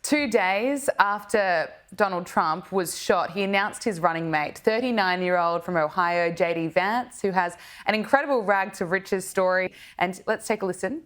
2 days after Donald Trump was shot, he announced his running mate, 39-year-old from Ohio, JD Vance, who has an incredible rag to riches story. And let's take a listen.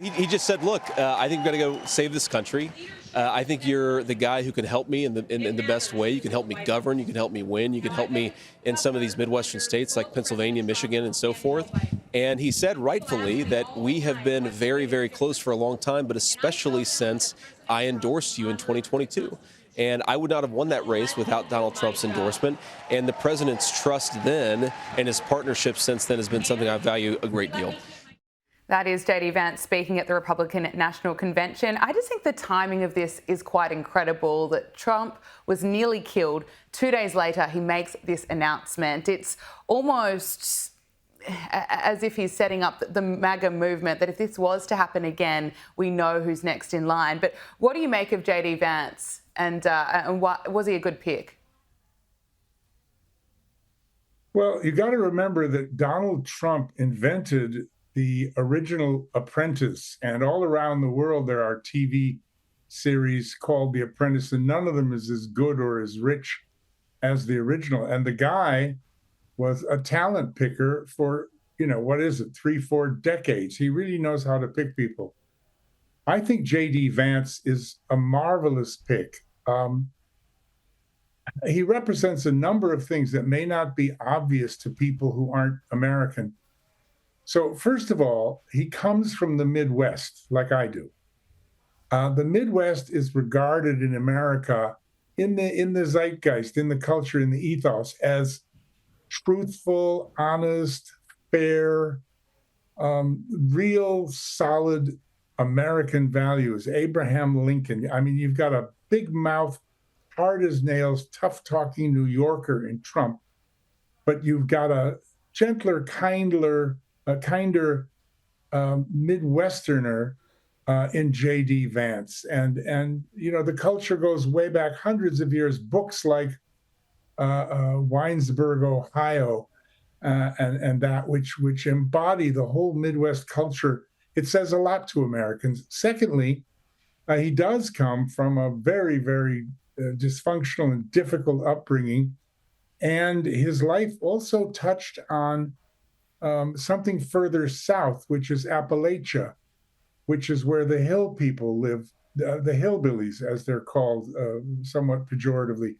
He just said, look, I think we've got to go save this country. I think you're the guy who can help me in the best way. You can help me govern. You can help me win. You can help me in some of these Midwestern states like Pennsylvania, Michigan, and so forth. And he said rightfully that we have been very, very close for a long time, but especially since I endorsed you in 2022. And I would not have won that race without Donald Trump's endorsement. And the president's trust then and his partnership since then has been something I value a great deal. That is JD Vance speaking at the Republican National Convention. I just think the timing of this is quite incredible, that Trump was nearly killed. 2 days later, he makes this announcement. It's almost as if he's setting up the MAGA movement, that if this was to happen again, we know who's next in line. But what do you make of JD Vance, and was he a good pick? Well, you got to remember that Donald Trump invented the original Apprentice, and all around the world there are TV series called The Apprentice, and none of them is as good or as rich as the original. And the guy was a talent picker for, 3-4 decades. He really knows how to pick people. I think JD Vance is a marvelous pick. He represents a number of things that may not be obvious to people who aren't American. So first of all, he comes from the Midwest, like I do. The Midwest is regarded in America, in the zeitgeist, in the culture, in the ethos, as truthful, honest, fair, real, solid American values. Abraham Lincoln. I mean, you've got a big mouth, hard as nails, tough-talking New Yorker in Trump, but you've got a gentler, kinder Midwesterner in JD Vance. And the culture goes way back hundreds of years. Books like Winesburg, Ohio, and that which embody the whole Midwest culture. It says a lot to Americans. Secondly, he does come from a very, very dysfunctional and difficult upbringing. And his life also touched on something further south, which is Appalachia, which is where the hill people live, the hillbillies, as they're called, somewhat pejoratively.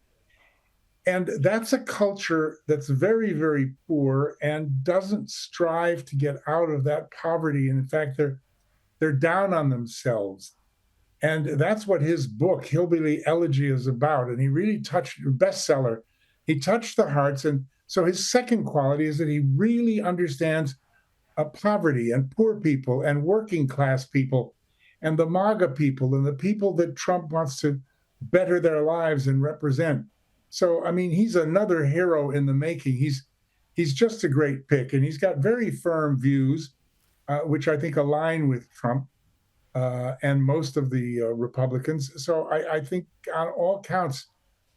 And that's a culture that's very, very poor and doesn't strive to get out of that poverty. And in fact, they're down on themselves. And that's what his book, Hillbilly Elegy, is about. And he really touched, bestseller, he touched the hearts. And so his second quality is that he really understands poverty and poor people and working class people and the MAGA people and the people that Trump wants to better their lives and represent. So, I mean, he's another hero in the making. He's just a great pick, and he's got very firm views, which I think align with Trump and most of the Republicans. So I think on all counts,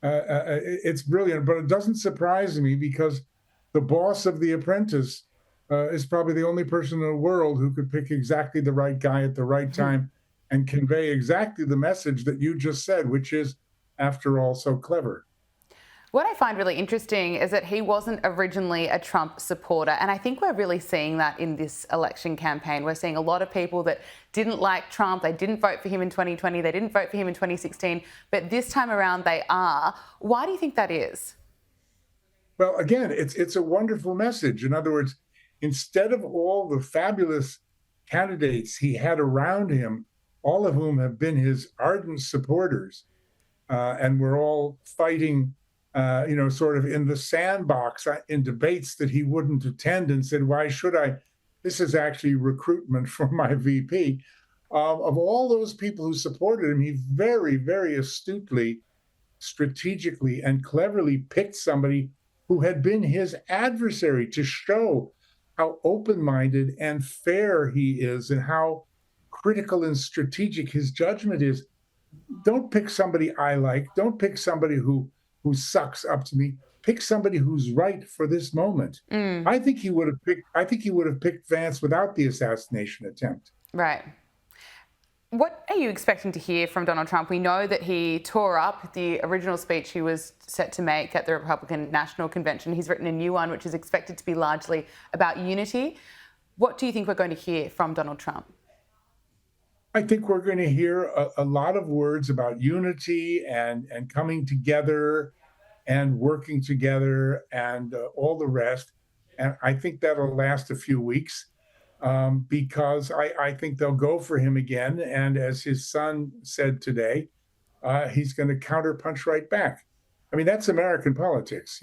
it's brilliant, but it doesn't surprise me because the boss of The Apprentice is probably the only person in the world who could pick exactly the right guy at the right time and convey exactly the message that you just said, which is, after all, so clever. What I find really interesting is that he wasn't originally a Trump supporter. And I think we're really seeing that in this election campaign. We're seeing a lot of people that didn't like Trump. They didn't vote for him in 2020. They didn't vote for him in 2016. But this time around, they are. Why do you think that is? Well, again, it's a wonderful message. In other words, instead of all the fabulous candidates he had around him, all of whom have been his ardent supporters, and we're all fighting sort of in the sandbox in debates that he wouldn't attend and said, why should I? This is actually recruitment for my VP. Of all those people who supported him, he very, very astutely, strategically, and cleverly picked somebody who had been his adversary to show how open-minded and fair he is and how critical and strategic his judgment is. Don't pick somebody I like. Don't pick somebody who sucks up to me. Pick somebody who's right for this moment. I think he would have picked Vance without the assassination attempt. Right. What are you expecting to hear from Donald Trump? We know that he tore up the original speech he was set to make at the Republican National Convention. He's written a new one, which is expected to be largely about unity. What do you think we're going to hear from Donald Trump? I think we're going to hear a lot of words about unity and coming together and working together and all the rest. And I think that'll last a few weeks because I think they'll go for him again. And as his son said today, he's going to counterpunch right back. I mean, that's American politics,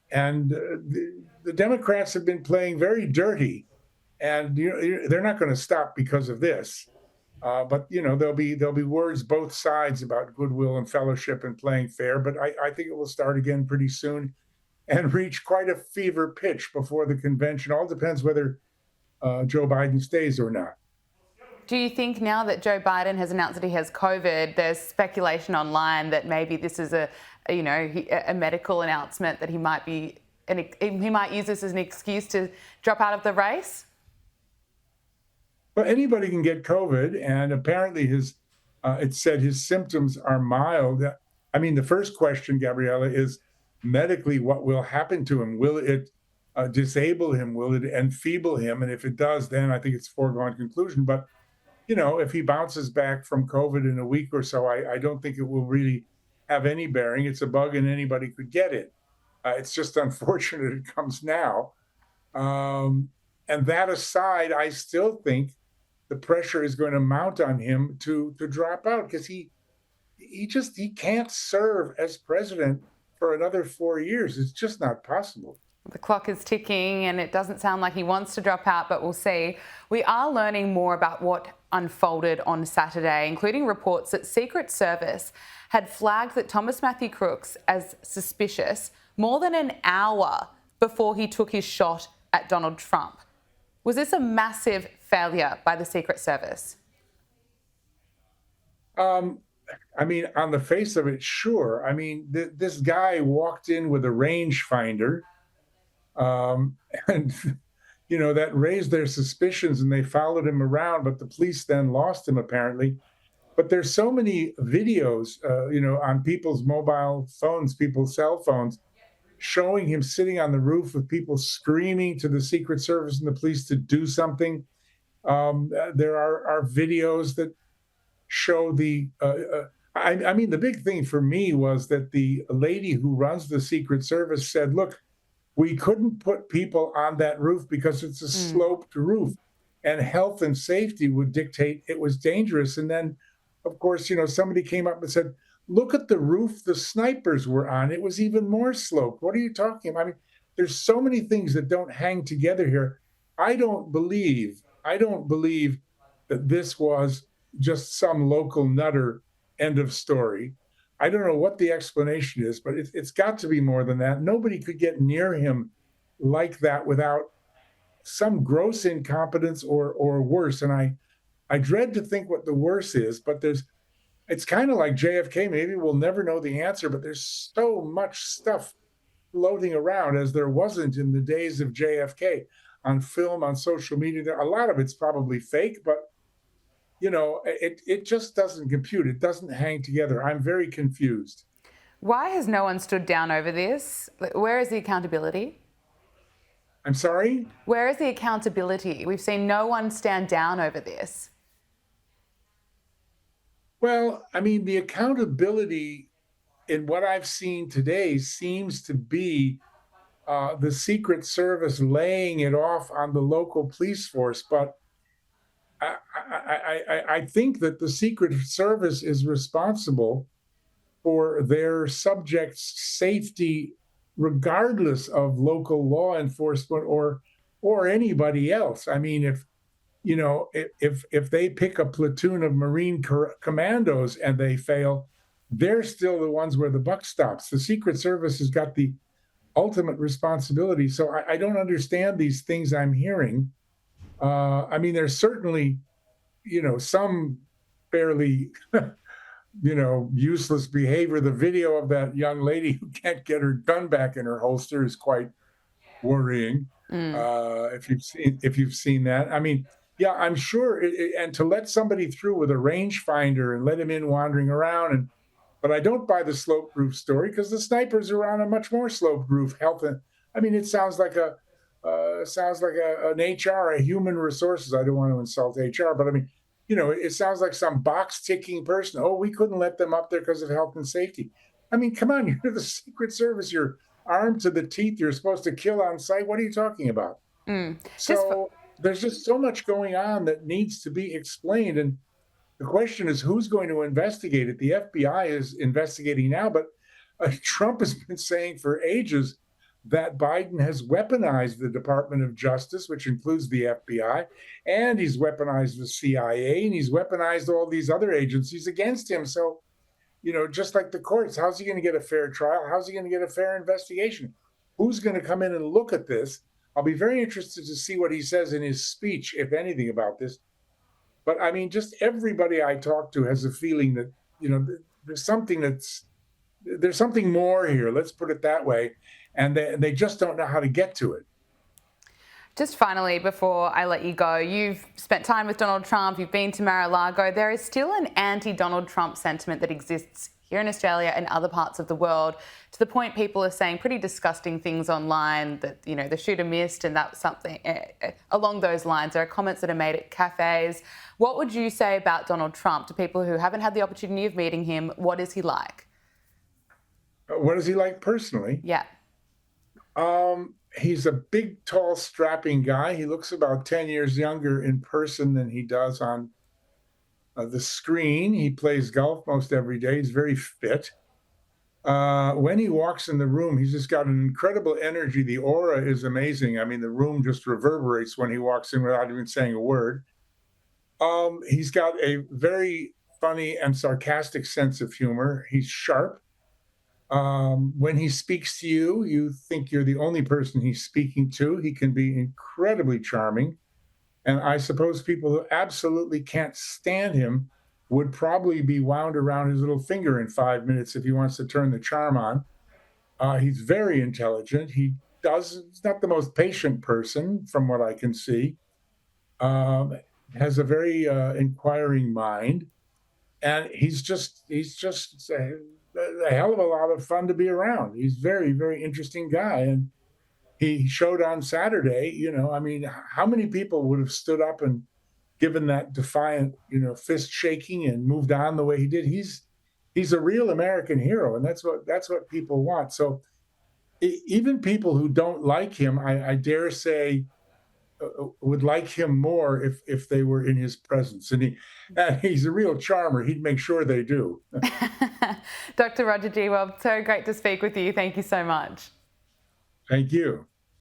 and the Democrats have been playing very dirty, and they're not going to stop because of this. But there'll be words both sides about goodwill and fellowship and playing fair. But I think it will start again pretty soon and reach quite a fever pitch before the convention. All depends whether Joe Biden stays or not. Do you think now that Joe Biden has announced that he has COVID, there's speculation online that maybe this is a medical announcement that he might use this as an excuse to drop out of the race? Well, anybody can get COVID, and apparently it said his symptoms are mild. I mean, the first question, Gabriella, is medically what will happen to him? Will it disable him? Will it enfeeble him? And if it does, then I think it's a foregone conclusion. But if he bounces back from COVID in a week or so, I don't think it will really have any bearing. It's a bug and anybody could get it. It's just unfortunate it comes now. And that aside, I still think the pressure is going to mount on him to drop out because he can't serve as president for another 4 years. It's just not possible. The clock is ticking and it doesn't sound like he wants to drop out, but we'll see. We are learning more about what unfolded on Saturday, including reports that Secret Service had flagged that Thomas Matthew Crooks as suspicious more than an hour before he took his shot at Donald Trump. Was this a massive failure by the Secret Service? I mean, on the face of it, sure. I mean, this guy walked in with a rangefinder, and that raised their suspicions, and they followed him around. But the police then lost him, apparently. But there's so many videos, on people's mobile phones, people's cell phones, showing him sitting on the roof with people screaming to the Secret Service and the police to do something. There are videos that show I mean, the big thing for me was that the lady who runs the Secret Service said, look, we couldn't put people on that roof because it's a sloped roof and health and safety would dictate it was dangerous. And then, of course, somebody came up and said, look at the roof the snipers were on. It was even more sloped. What are you talking about? I mean, there's so many things that don't hang together here. I don't believe that this was just some local nutter, end of story. I don't know what the explanation is, but it's got to be more than that. Nobody could get near him like that without some gross incompetence or worse. And I dread to think what the worse is, but it's kind of like JFK. Maybe we'll never know the answer, but there's so much stuff floating around as there wasn't in the days of JFK on film, on social media. A lot of it's probably fake, but it just doesn't compute. It doesn't hang together. I'm very confused. Why has no one stood down over this? Where is the accountability? I'm sorry? Where is the accountability? We've seen no one stand down over this. Well, I mean, the accountability in what I've seen today seems to be the Secret Service laying it off on the local police force. But I think that the Secret Service is responsible for their subjects' safety, regardless of local law enforcement or anybody else. I mean, if they pick a platoon of Marine commandos and they fail, they're still the ones where the buck stops. The Secret Service has got the ultimate responsibility. So I don't understand these things I'm hearing. I mean, there's certainly, some fairly, useless behavior. The video of that young lady who can't get her gun back in her holster is quite worrying. If you've seen that, I mean, Yeah, I'm sure. And to let somebody through with a rangefinder and let him in wandering around, but I don't buy the slope roof story because the snipers are on a much more slope roof health. And I mean, it sounds like an HR, a human resources. I don't want to insult HR, but I mean, it sounds like some box ticking person. Oh, we couldn't let them up there because of health and safety. I mean, come on, you're the Secret Service. You're armed to the teeth. You're supposed to kill on sight. What are you talking about? Mm. Just So there's just so much going on that needs to be explained. And the question is, who's going to investigate it? The FBI is investigating now, but Trump has been saying for ages that Biden has weaponized the Department of Justice, which includes the FBI, and he's weaponized the CIA, and he's weaponized all these other agencies against him. So, just like the courts, how's he going to get a fair trial? How's he going to get a fair investigation? Who's going to come in and look at this? I'll be very interested to see what he says in his speech, if anything, about this. But I mean, just everybody I talk to has a feeling that, there's there's something more here. Let's put it that way. And they just don't know how to get to it. Just finally, before I let you go, you've spent time with Donald Trump, you've been to Mar-a-Lago. There is still an anti-Donald Trump sentiment that exists here in Australia and other parts of the world, to the point people are saying pretty disgusting things online that, the shooter missed, and that's something along those lines. There are comments that are made at cafes. What would you say about Donald Trump to people who haven't had the opportunity of meeting him? What is he like? What is he like personally? Yeah. He's a big, tall, strapping guy. He looks about 10 years younger in person than he does on the screen. He plays golf most every day. He's very fit. When he walks in the room, he's just got an incredible energy. The aura is amazing. I mean, the room just reverberates when he walks in without even saying a word. He's got a very funny and sarcastic sense of humor. He's sharp. When he speaks to you, you think you're the only person he's speaking to. He can be incredibly charming. And I suppose people who absolutely can't stand him would probably be wound around his little finger in 5 minutes if he wants to turn the charm on. He's very intelligent. He's not the most patient person, from what I can see. Has a very inquiring mind, and he's just a hell of a lot of fun to be around. He's very, very interesting guy. And he showed on Saturday, I mean, how many people would have stood up and given that defiant, fist shaking and moved on the way he did? He's a real American hero, and that's what people want. So even people who don't like him, I dare say, would like him more if they were in his presence. And he's a real charmer. He'd make sure they do. Dr. Roger Gewolb, so great to speak with you. Thank you so much. Thank you.